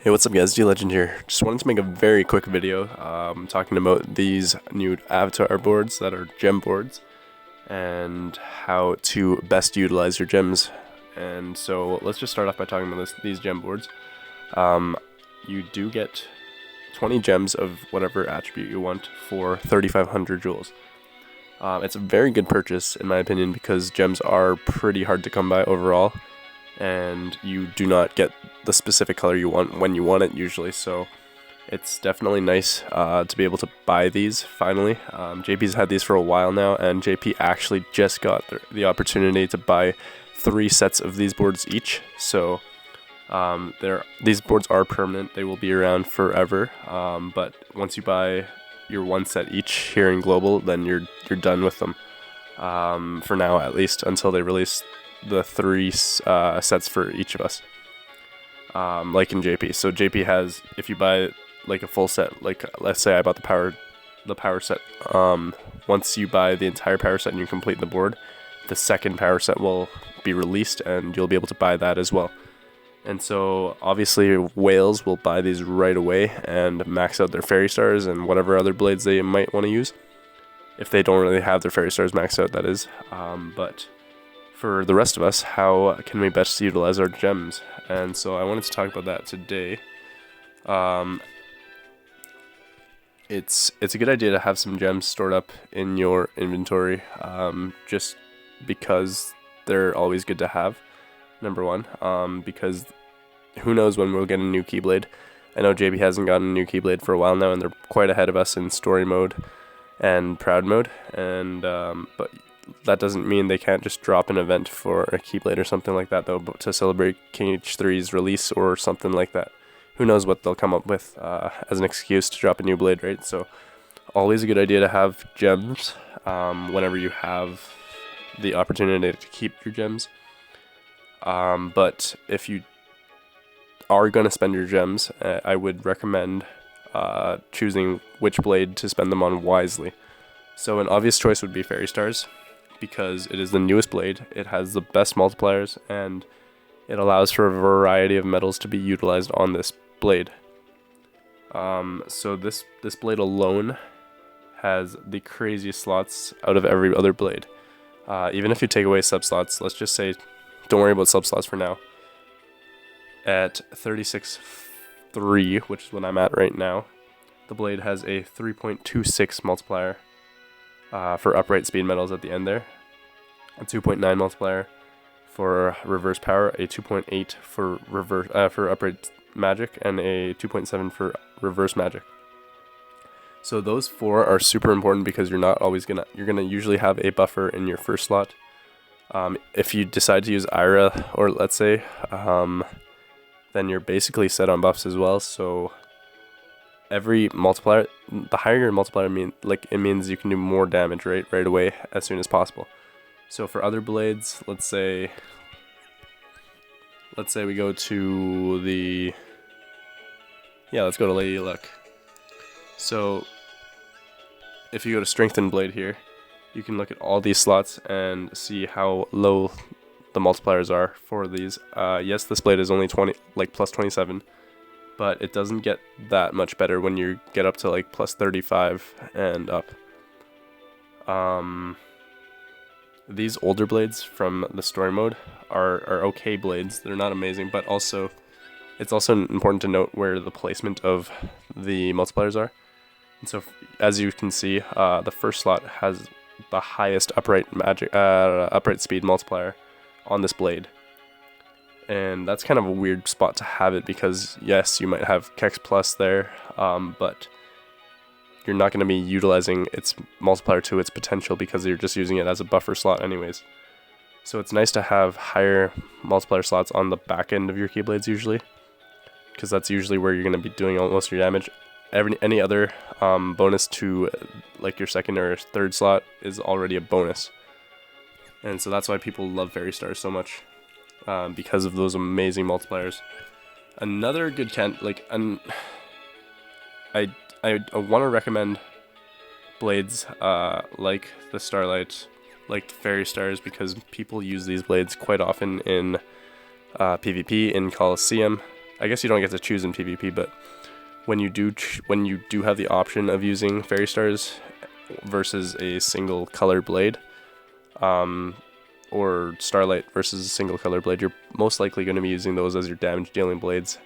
Hey, what's up guys, D-Legend here. Just wanted to make a very quick video talking about these new avatar boards that are gem boards and how to best utilize your gems. And so let's just start off by talking about these gem boards. You do get 20 gems of whatever attribute you want for 3,500 jewels. It's a very good purchase in my opinion because gems are pretty hard to come by overall, and you do not get the specific color you want when you want it usually, so it's definitely nice to be able to buy these finally. JP's had these for a while now, and JP actually just got the opportunity to buy 3 sets of these boards each, so these boards are permanent. They will be around forever, but once you buy your 1 set each here in Global, then you're done with them, for now at least, until they release the 3 sets for each of us, like in JP. So JP has, if you buy like a full set, like let's say I bought the power set, once you buy the entire power set and you complete the board, the second power set will be released and you'll be able to buy that as well. And so obviously whales will buy these right away and max out their fairy stars and whatever other blades they might want to use, if they don't really have their fairy stars maxed out, that is. But for the rest of us, how can we best utilize our gems? And so I wanted to talk about that today. It's a good idea to have some gems stored up in your inventory, just because they're always good to have, number one, because who knows when we'll get a new Keyblade. I know JB hasn't gotten a new Keyblade for a while now, and they're quite ahead of us in story mode and proud mode, and but that doesn't mean they can't just drop an event for a Keyblade or something like that, though, to celebrate KH3's release or something like that. Who knows what they'll come up with as an excuse to drop a new blade, right? So always a good idea to have gems whenever you have the opportunity to keep your gems. But if you are going to spend your gems, I would recommend choosing which blade to spend them on wisely. So an obvious choice would be Fairy Stars, because it is the newest blade, it has the best multipliers, and it allows for a variety of metals to be utilized on this blade. So this blade alone has the craziest slots out of every other blade. Even if you take away sub slots, let's just say, don't worry about sub slots for now. At 36.3, which is what I'm at right now, the blade has a 3.26 multiplier for upright speed metals at the end there, a 2.9 multiplier for reverse power, a 2.8 for for upright magic, and a 2.7 for reverse magic. So those 4 are super important because you're gonna usually have a buffer in your first slot. If you decide to use Ira, or let's say, then you're basically set on buffs as well. So every multiplier, the higher your multiplier it means you can do more damage right away as soon as possible. So for other blades, let's say we go to the, let's go to Lady Luck. So if you go to Strengthen Blade here, you can look at all these slots and see how low the multipliers are for these. Yes, this blade is only plus 27, but it doesn't get that much better when you get up to like plus 35 and up. These older blades from the story mode are okay blades. They're not amazing, but it's also important to note where the placement of the multipliers are. And so, as you can see, the first slot has the highest upright speed multiplier on this blade, and that's kind of a weird spot to have it, because yes, you might have Kex Plus there, but you're not going to be utilizing its multiplier to its potential because you're just using it as a buffer slot anyways. So it's nice to have higher multiplier slots on the back end of your Keyblades usually, because that's usually where you're going to be doing most of your damage. Any other bonus to like your second or third slot is already a bonus. And so that's why people love Fairy Stars so much, because of those amazing multipliers. Another good I want to recommend blades like the Starlight, like the Fairy Stars, because people use these blades quite often in PvP, in Coliseum, I guess you don't get to choose in PvP, but when you do have the option of using fairy stars versus a single color blade, or starlight versus a single color blade, you're most likely going to be using those as your damage dealing blades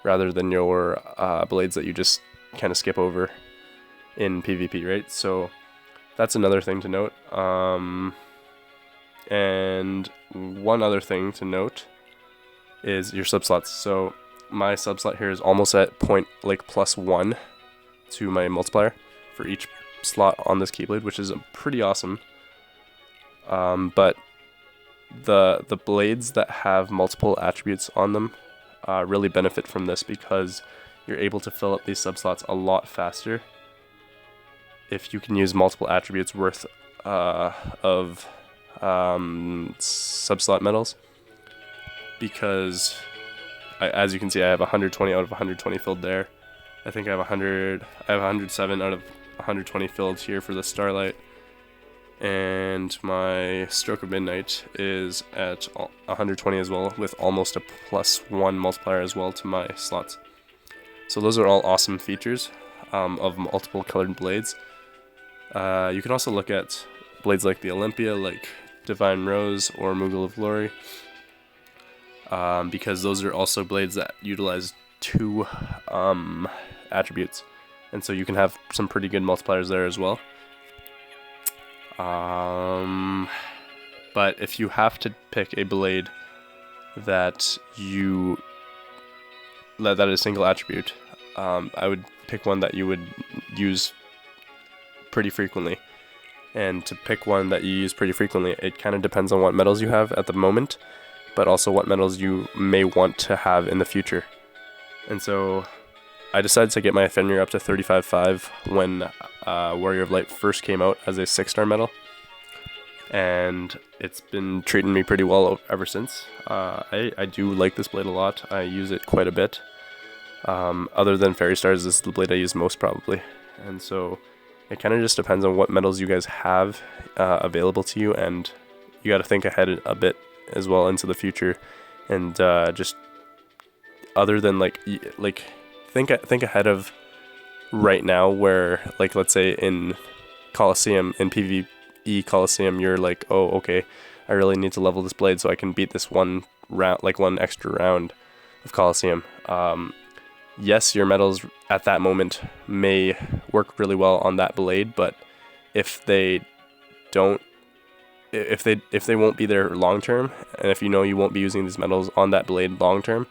rather than your blades that you just kind of skip over in PvP, right? So that's another thing to note. And one other thing to note is your subslots. So my subslot here is almost at +1 to my multiplier for each slot on this Keyblade, which is pretty awesome. But the blades that have multiple attributes on them really benefit from this, because you're able to fill up these subslots a lot faster if you can use multiple attributes worth of subslot medals, because as you can see, I have 120 out of 120 filled there. I think I have 107 out of 120 filled here for the starlight, and my stroke of midnight is at 120 as well, with almost a +1 multiplier as well to my slots. So those are all awesome features of multiple colored blades. You can also look at blades like the Olympia, like Divine Rose or Moogle of Glory, because those are also blades that utilize 2 attributes, and so you can have some pretty good multipliers there as well. But if you have to pick a blade that is a single attribute, I would pick one that you would use pretty frequently. And to pick one that you use pretty frequently, it kind of depends on what medals you have at the moment, but also what medals you may want to have in the future. And so I decided to get my Fenrir up to 35.5 when Warrior of Light first came out as a 6-star medal, and it's been treating me pretty well ever since. I do like this blade a lot. I use it quite a bit. Other than Fairy Stars, this is the blade I use most probably, and so it kind of just depends on what medals you guys have available to you, and you got to think ahead a bit as well into the future, and just other than think ahead of right now, where let's say in Coliseum, in PvE Coliseum, you're like, oh, okay, I really need to level this blade so I can beat this one round, one extra round of Coliseum. Yes, your medals at that moment may work really well on that blade, but if they won't be there long term, and if you know you won't be using these medals on that blade long term,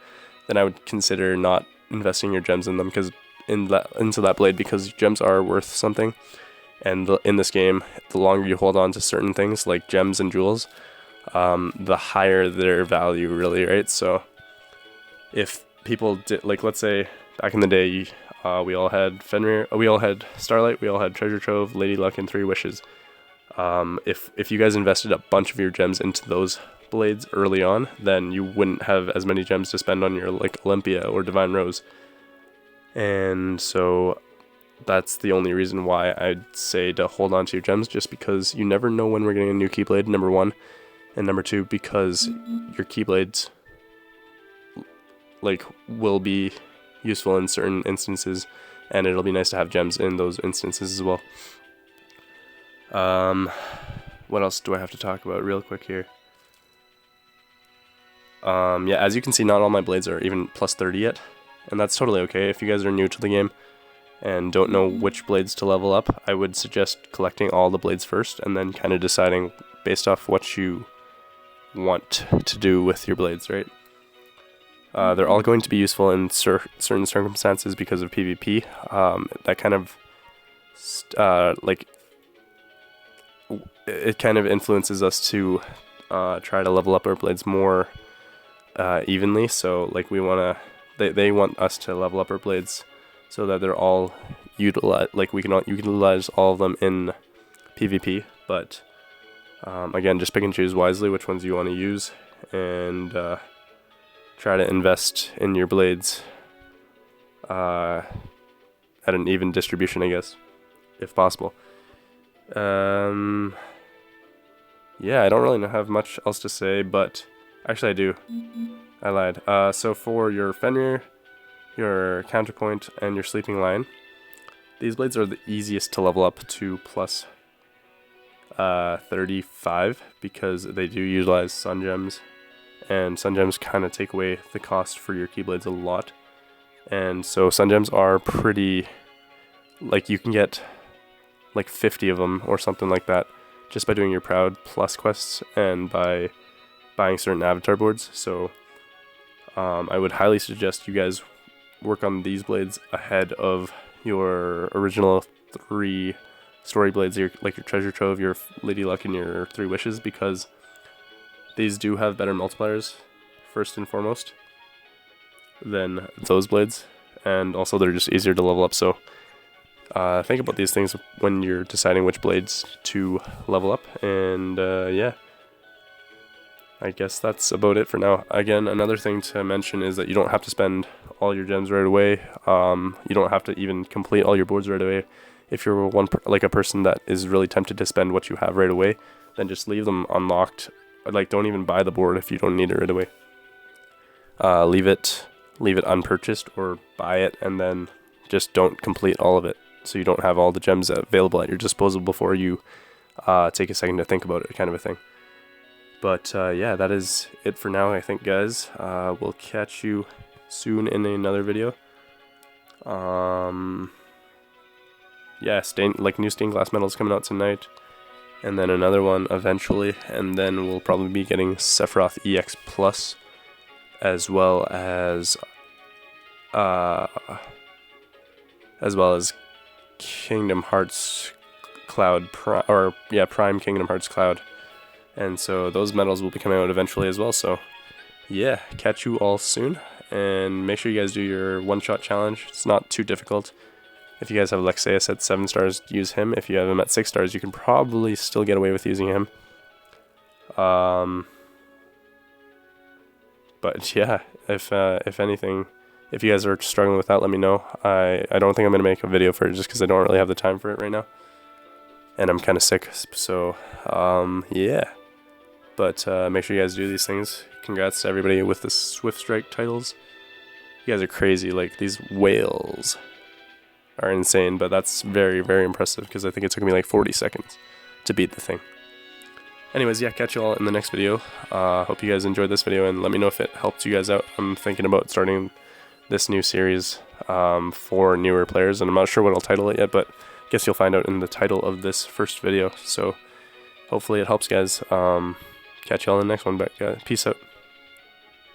then I would consider not investing your gems in them, because into that blade, because gems are worth something, and in this game, the longer you hold on to certain things like gems and jewels, the higher their value, really, right? So if people did, let's say back in the day, we all had Fenrir, we all had Starlight, we all had Treasure Trove, Lady Luck, and 3 Wishes. If you guys invested a bunch of your gems into those blades early on, then you wouldn't have as many gems to spend on your Olympia or Divine Rose. And so that's the only reason why I'd say to hold on to your gems, just because you never know when we're getting a new Keyblade, number 1, and number 2, because your Keyblades will be useful in certain instances, and it'll be nice to have gems in those instances as well. What else do I have to talk about real quick here? Yeah, as you can see, not all my blades are even +30 yet, and that's totally okay. If you guys are new to the game and don't know which blades to level up, I would suggest collecting all the blades first, and then kind of deciding based off what you want to do with your blades, right? They're all going to be useful in certain circumstances because of PvP. That kind of it kind of influences us to try to level up our blades more evenly. So we want to, they want us to level up our blades so that they're all utilized. We can utilize all of them in PvP. But again, just pick and choose wisely which ones you want to use, and try to invest in your blades at an even distribution, I guess, if possible. Yeah, I don't really have much else to say, but actually I do. I lied. So for your Fenrir, your counterpoint, and your sleeping lion. These blades are the easiest to level up to plus 35 because they do utilize sun gems, and sun gems kind of take away the cost for your Keyblades a lot. And so sun gems are pretty, like, you can get like 50 of them or something like that just by doing your Proud Plus quests and by buying certain avatar boards. So I would highly suggest you guys work on these blades ahead of your original 3 story blades, like your Treasure Trove, your Lady Luck, and your 3 Wishes, because these do have better multipliers, first and foremost, than those blades, and also they're just easier to level up. So think about these things when you're deciding which blades to level up, and yeah, I guess that's about it for now. Again, another thing to mention is that you don't have to spend all your gems right away. You don't have to even complete all your boards right away. If you're a person that is really tempted to spend what you have right away, then just leave them unlocked. Like, don't even buy the board if you don't need it right away. Leave it unpurchased, or buy it and then just don't complete all of it, so you don't have all the gems available at your disposal before you take a second to think about it, kind of a thing. But yeah, that is it for now, I think, guys. We'll catch you soon in another video. Yeah, new stained glass metals coming out tonight, and then another one eventually, and then we'll probably be getting Sephiroth EX Plus, as well as Kingdom Hearts Cloud Prime Kingdom Hearts Cloud. And so those medals will be coming out eventually as well. So yeah, catch you all soon, and make sure you guys do your one-shot challenge. It's not too difficult. If you guys have Lexaeus at 7 stars, use him. If you have him at 6 stars, you can probably still get away with using him. But yeah, if anything, if you guys are struggling with that, let me know. I don't think I'm going to make a video for it just because I don't really have the time for it right now. And I'm kind of sick, so yeah. But make sure you guys do these things. Congrats to everybody with the Swift Strike titles. You guys are crazy. Like, these whales are insane, but that's very, very impressive because I think it took me like 40 seconds to beat the thing. Anyways, yeah, catch you all in the next video. Hope you guys enjoyed this video, and let me know if it helped you guys out. I'm thinking about starting this new series for newer players, and I'm not sure what I'll title it yet, but I guess you'll find out in the title of this first video. So hopefully it helps, guys. Catch you all in the next one. Peace out.